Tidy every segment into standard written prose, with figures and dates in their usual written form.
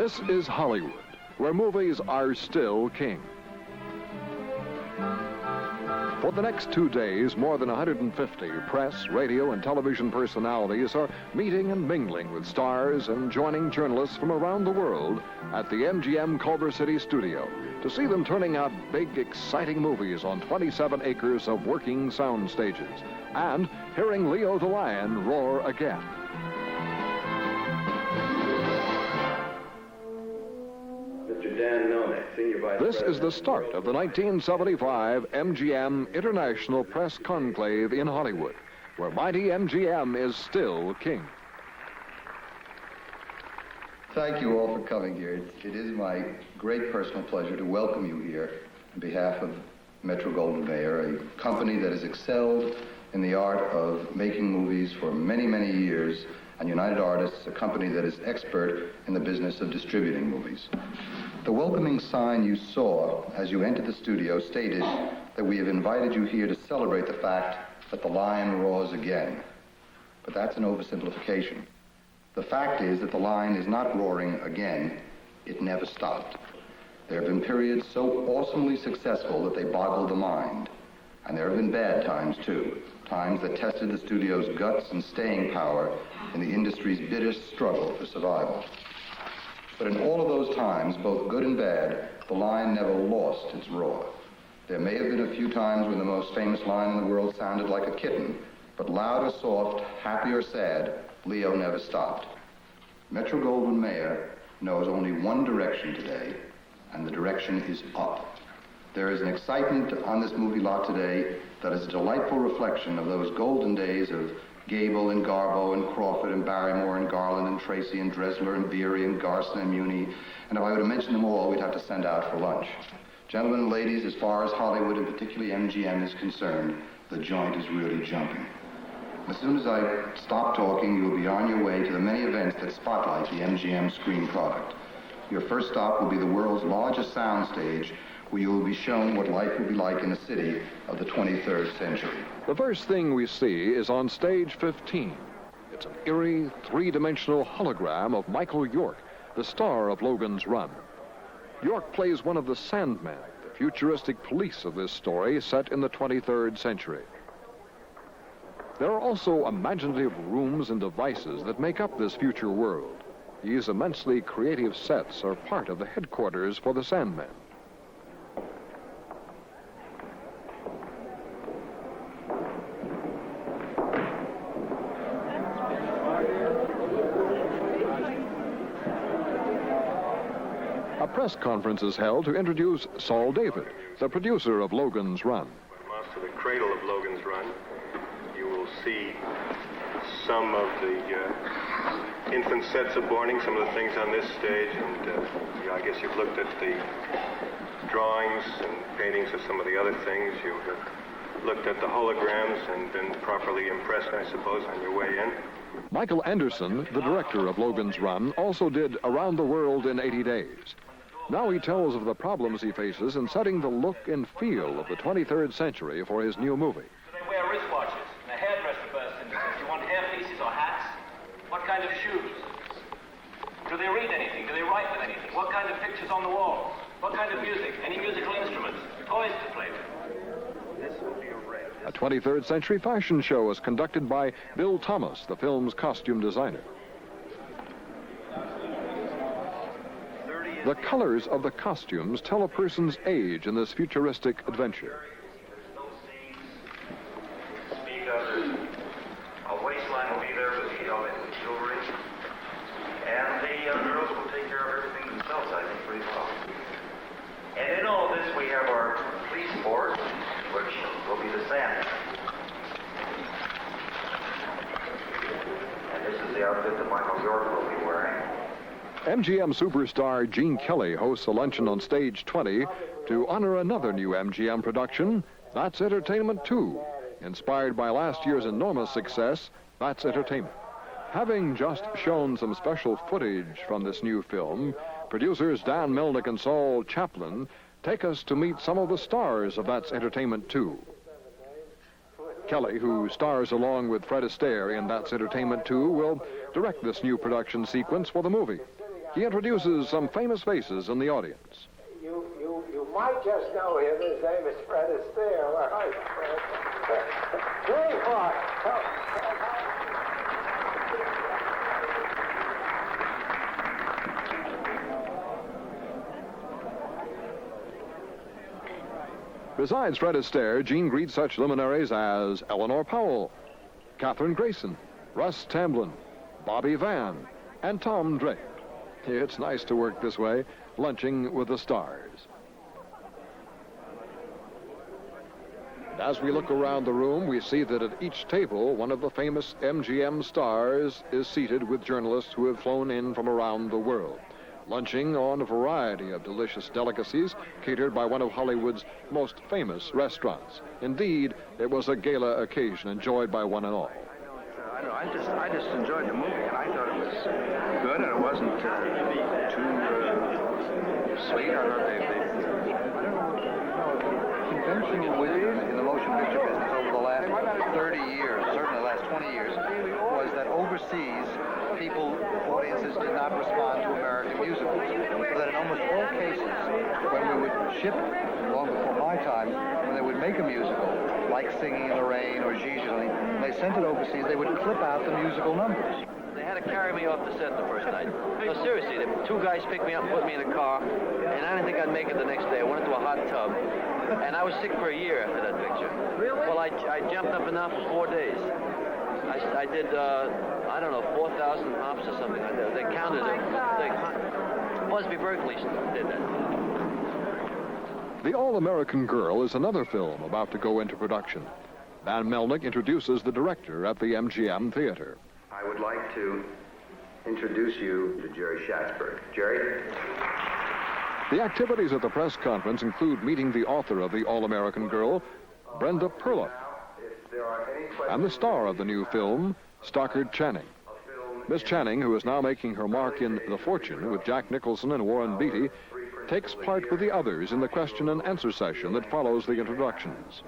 This is Hollywood, where movies are still king. For the next 2 days, more than 150 press, radio, and television personalities are meeting and mingling with stars and joining journalists from around the world at the MGM Culver City studio to see them turning out big, exciting movies on 27 acres of working sound stages and hearing Leo the Lion roar again. This is the start of the 1975 MGM International Press Conclave in Hollywood, where mighty MGM is still king. Thank you all for coming here. It is my great personal pleasure to welcome you here on behalf of Metro-Goldwyn-Mayer, a company that has excelled in the art of making movies for many, many years, and United Artists, a company that is expert in the business of distributing movies. The welcoming sign you saw as you entered the studio stated that we have invited you here to celebrate the fact that the lion roars again. But that's an oversimplification. The fact is that the lion is not roaring again. It never stopped. There have been periods so awesomely successful that they boggled the mind. And there have been bad times, too. Times that tested the studio's guts and staying power in the industry's bitterest struggle for survival. But in all of those times, both good and bad, the lion never lost its roar. There may have been a few times when the most famous lion in the world sounded like a kitten, but loud or soft, happy or sad, Leo never stopped. Metro-Goldwyn-Mayer knows only one direction today, and the direction is up. There is an excitement on this movie lot today that is a delightful reflection of those golden days of Gable and Garbo and Crawford and Barrymore and Garland and Tracy and Dressler and Beery and Garson and Muni. And if I were to mention them all, we'd have to send out for lunch. Gentlemen and ladies, as far as Hollywood and particularly MGM is concerned, the joint is really jumping. As soon as I stop talking, you will be on your way to the many events that spotlight the MGM screen product. Your first stop will be the world's largest soundstage, where you will be shown what life will be like in a city of the 23rd century. The first thing we see is on stage 15. It's an eerie, three-dimensional hologram of Michael York, the star of Logan's Run. York plays one of the Sandmen, the futuristic police of this story set in the 23rd century. There are also imaginative rooms and devices that make up this future world. These immensely creative sets are part of the headquarters for the Sandmen. A press conference is held to introduce Saul David, the producer of Logan's Run. Mounts to the cradle of Logan's Run, you will see some of the infant sets of boarding, some of the things on this stage, and I guess you've looked at the drawings and paintings of some of the other things. You have looked at the holograms and been properly impressed, I suppose, on your way in. Michael Anderson, the director of Logan's Run, also did Around the World in 80 Days. Now he tells of the problems he faces in setting the look and feel of the 23rd century for his new movie. Do they wear wristwatches? And a hairdresser bursts in. Do you want hairpieces or hats? What kind of shoes? Do they read anything? Do they write with anything? What kind of pictures on the walls? What kind of music? Any musical instruments? Toys to play with? This will be a red. A 23rd century fashion show is conducted by Bill Thomas, the film's costume designer. The colors of the costumes tell a person's age in this futuristic adventure. A waistline will be there with the jewelry, and the girls will take care of everything themselves, I think, pretty well. And in all this, we have our police force, which will be the Sandmen. And this is the outfit that Michael York will be wearing. MGM superstar Gene Kelly hosts a luncheon on stage 20 to honor another new MGM production, That's Entertainment 2, inspired by last year's enormous success, That's Entertainment. Having just shown some special footage from this new film, producers Dan Melnick and Saul Chaplin take us to meet some of the stars of That's Entertainment 2. Kelly, who stars along with Fred Astaire in That's Entertainment 2, will direct this new production sequence for the movie. he introduces some famous faces in the audience. You might just know him. His name is Fred Astaire. All right, Fred. Sweetheart. Besides Fred Astaire, Gene greets such luminaries as Eleanor Powell, Katherine Grayson, Russ Tamblyn, Bobby Van, and Tom Drake. It's nice to work this way, lunching with the stars. As we look around the room, we see that at each table, one of the famous MGM stars is seated with journalists who have flown in from around the world, lunching on a variety of delicious delicacies catered by one of Hollywood's most famous restaurants. Indeed, it was a gala occasion enjoyed by one and all. I just enjoyed the movie, and I thought it was good, and it wasn't too sweet. I thought they Conventional wisdom in the motion picture business over the last 30 years, certainly the last 20 years, was that overseas audiences did not respond to American musicals. So that in almost all cases, when we would ship, long before my time, when they would make a musical, like Singing in the Rain or Gigi or something, and they sent it overseas, they would clip out the musical numbers. They had to carry me off the set the first night. No, seriously, the two guys picked me up and put me in a car, and I didn't think I'd make it the next day. I went into a hot tub, and I was sick for a year after that picture. Really? Well, I jumped up and down for 4 days. I did, I don't know, 4,000 hops or something like that. They counted it. Busby Berkeley did that. The All-American Girl is another film about to go into production. Van Melnick introduces the director at the MGM Theater. I would like to introduce you to Jerry Schatzberg. Jerry? The activities at the press conference include meeting the author of The All-American Girl, Brenda Perloff, and the star of the new film, Stockard Channing. Miss Channing, who is now making her mark in The Fortune with Jack Nicholson and Warren Beatty, takes part with the others in the question and answer session that follows the introductions.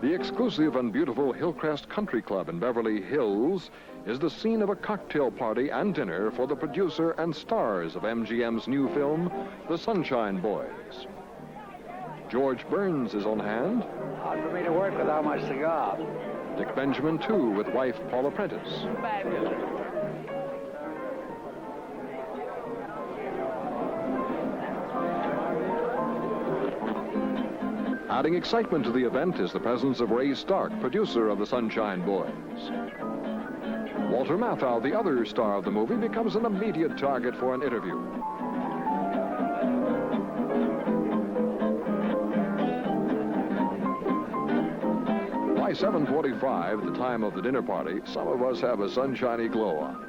The exclusive and beautiful Hillcrest Country Club in Beverly Hills is the scene of a cocktail party and dinner for the producer and stars of MGM's new film, The Sunshine Boys. George Burns is on hand. Hard for me to work without my cigar. Dick Benjamin, too, with wife Paula Prentice. Adding excitement to the event is the presence of Ray Stark, producer of The Sunshine Boys. Walter Matthau, the other star of the movie, becomes an immediate target for an interview. By 7:45, the time of the dinner party, some of us have a sunshiny glow on.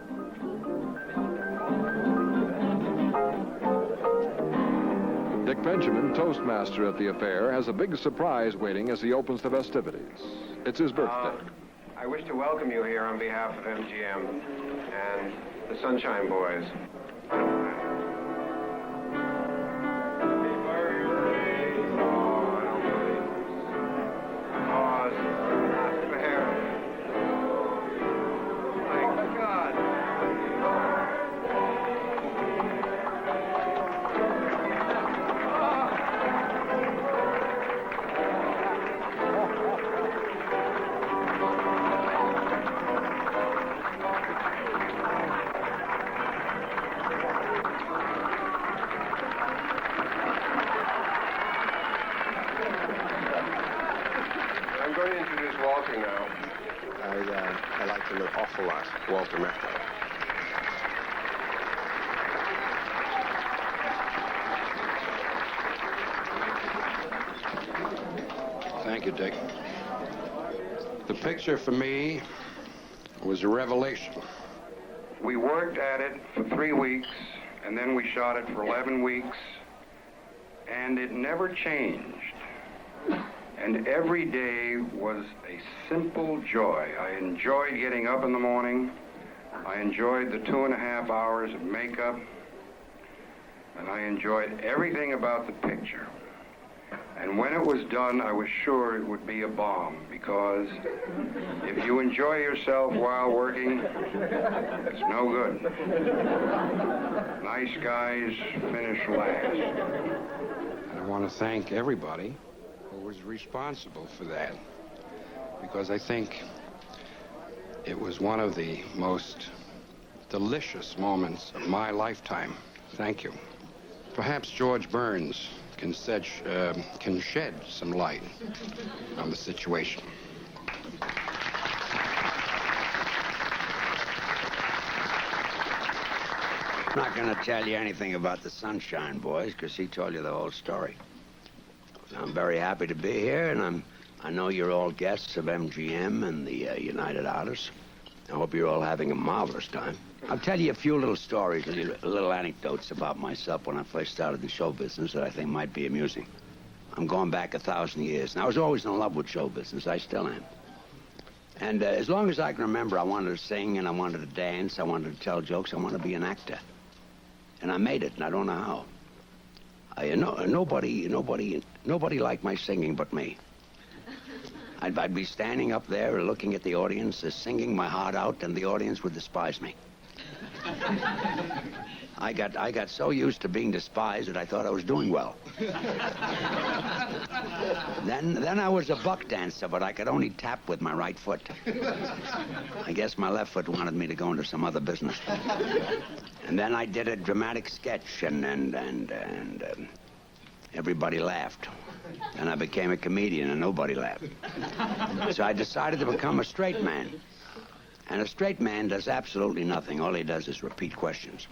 Dick Benjamin, toastmaster at the affair, has a big surprise waiting as he opens the festivities. It's his birthday. I wish to welcome you here on behalf of MGM and the Sunshine Boys. I'm going to introduce Walter now. I liked him an awful lot, Walter Matthau. Thank you, Dick. The picture for me was a revelation. We worked at it for 3 weeks, and then we shot it for 11 weeks, and it never changed. And every day was a simple joy. I enjoyed getting up in the morning. I enjoyed the 2.5 hours of makeup. And I enjoyed everything about the picture. And when it was done, I was sure it would be a bomb, because if you enjoy yourself while working, it's no good. Nice guys finish last. And I want to thank everybody who was responsible for that, because I think it was one of the most delicious moments of my lifetime. Thank you. Perhaps George Burns can shed some light on the situation. I'm not going to tell you anything about the Sunshine Boys, because he told you the whole story. I'm very happy to be here, and I know you're all guests of MGM and the United Artists. I hope you're all having a marvelous time. I'll tell you a few little stories, little anecdotes about myself when I first started the show business that I think might be amusing. I'm going back 1,000 years, and I was always in love with show business. I still am. And as long as I can remember, I wanted to sing, and I wanted to dance, I wanted to tell jokes, I wanted to be an actor. And I made it, and I don't know how. Nobody liked my singing but me. I'd be standing up there looking at the audience, singing my heart out, and the audience would despise me. I got so used to being despised that I thought I was doing well. Then I was a buck dancer, but I could only tap with my right foot. I guess my left foot wanted me to go into some other business. And then I did a dramatic sketch, and everybody laughed. And I became a comedian, and nobody laughed. So I decided to become a straight man. And a straight man does absolutely nothing. All he does is repeat questions.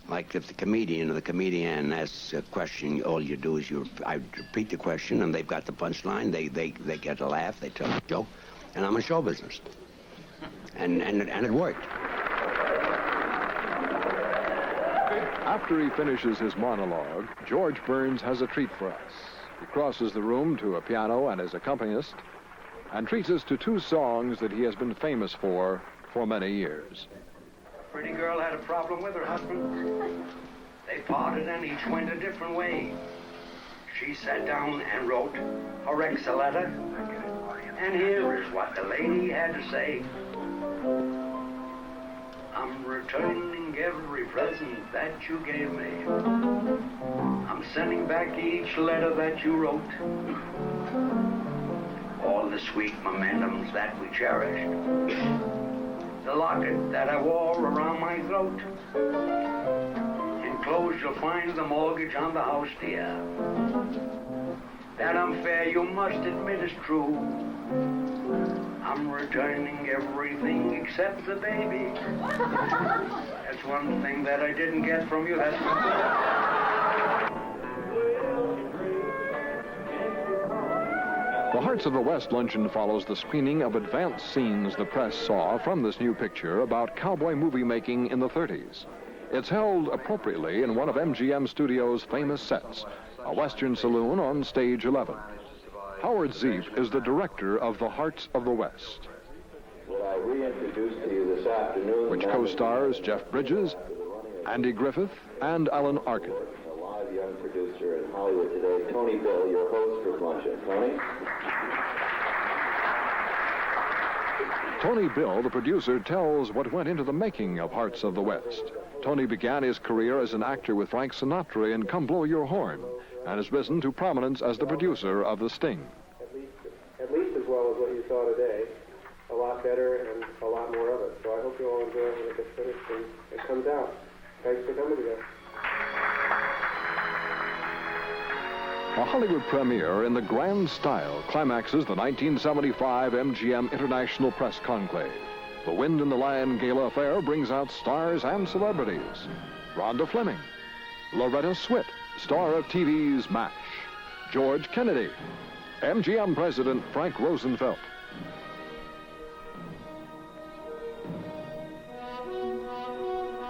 Like if the comedian or the comedian asks a question, all you do is I repeat the question, and they've got the punchline. They get a laugh. They tell a joke, and I'm in show business. And it worked. After he finishes his monologue, George Burns has a treat for us. He crosses the room to a piano and his accompanist, and treats us to two songs that he has been famous for many years. Pretty girl had a problem with her husband. They parted and each went a different way. She sat down and wrote her ex a letter, and here is what the lady had to say. I'm returning every present that you gave me. I'm sending back each letter that you wrote. All the sweet momentums that we cherished. The locket that I wore around my throat. Enclosed you'll find the mortgage on the house, dear. That unfair you must admit is true. I'm returning everything except the baby. That's one thing that I didn't get from you. That's The Hearts of the West luncheon follows the screening of advanced scenes the press saw from this new picture about cowboy movie making in the 30s. It's held appropriately in one of MGM Studios' famous sets, a Western saloon on stage 11. Howard Zeep is the director of The Hearts of the West, I reintroduce to you this afternoon, which co-stars Jeff Bridges, Andy Griffith, and Alan Arkin. a live young producer in Hollywood today, Tony Bill, your host for luncheon. Tony? Tony Bill, the producer, tells what went into the making of Hearts of the West. Tony began his career as an actor with Frank Sinatra in Come Blow Your Horn, and has risen to prominence as the producer of The Sting. At least as well as what you saw today. A lot better and a lot more of it. So I hope you all enjoy it when it gets finished and it comes out. Thanks for coming today. A Hollywood premiere in the grand style climaxes the 1975 MGM International Press Conclave. The Wind and the Lion Gala Affair brings out stars and celebrities. Rhonda Fleming, Loretta Swit, star of TV's MASH, George Kennedy, MGM President Frank Rosenfeld.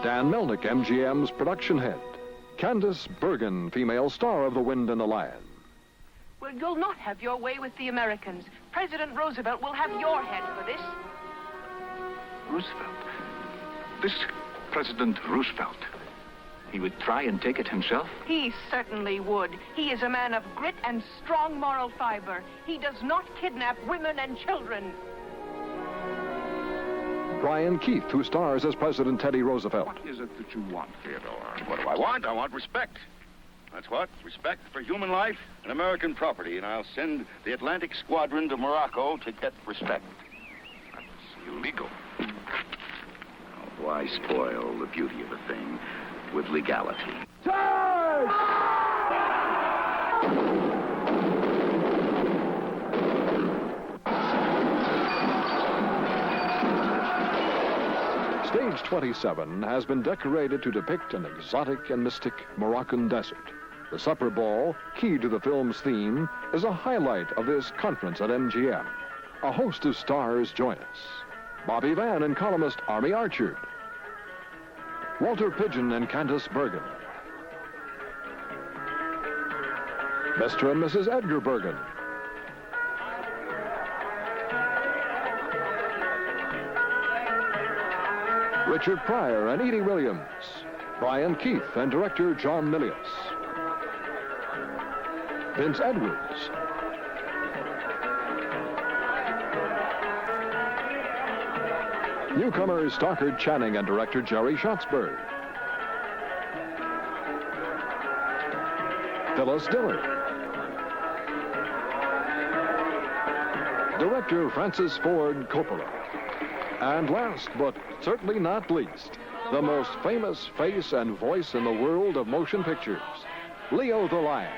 Dan Melnick, MGM's production head. Candace Bergen, female star of The Wind and the Lion. Well, you'll not have your way with the Americans. President Roosevelt will have your head for this. Roosevelt? This President Roosevelt? He would try and take it himself? He certainly would. He is a man of grit and strong moral fiber. He does not kidnap women and children. Brian Keith, who stars as President Teddy Roosevelt. What is it that you want, Theodore? What do I want? I want respect. That's what. Respect for human life and American property. And I'll send the Atlantic Squadron to Morocco to get respect. That's illegal. Oh, why spoil the beauty of a thing with legality? Charge! Stage 27 has been decorated to depict an exotic and mystic Moroccan desert. The supper ball, key to the film's theme, is a highlight of this conference at MGM. A host of stars join us. Bobby Van and columnist Army Archerd. Walter Pidgeon and Candace Bergen. Mr. and Mrs. Edgar Bergen. Richard Pryor and Edie Williams. Brian Keith and director John Milius. Vince Edwards. Newcomers Stockard Channing and director Jerry Schatzberg. Phyllis Diller. Director Francis Ford Coppola. And last, but certainly not least, the most famous face and voice in the world of motion pictures, Leo the Lion.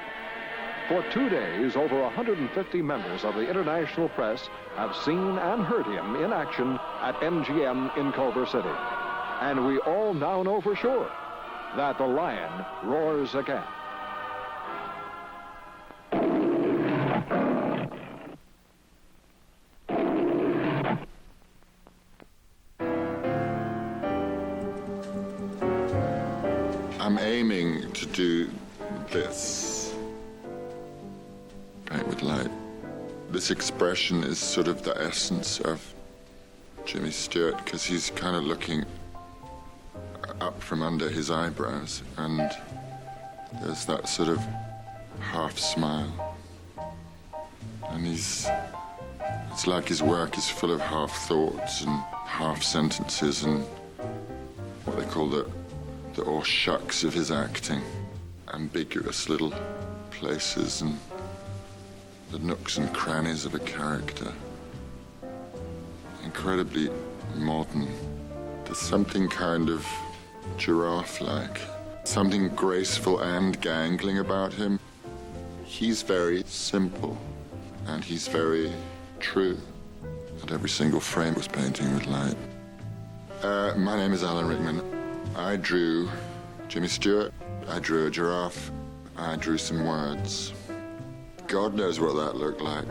For 2 days, over 150 members of the international press have seen and heard him in action at MGM in Culver City. And we all now know for sure that the lion roars again. I'm aiming to do this. Paint with light. This expression is sort of the essence of Jimmy Stewart, because he's kind of looking up from under his eyebrows, and there's that sort of half smile. And it's like his work is full of half thoughts and half sentences and what they call the oh shucks of his acting. Ambiguous little places and the nooks and crannies of a character. Incredibly modern. There's something kind of giraffe-like. Something graceful and gangling about him. He's very simple and he's very true. And every single frame was painting with light. My name is Alan Rickman. I drew Jimmy Stewart, I drew a giraffe, I drew some words. God knows what that looked like.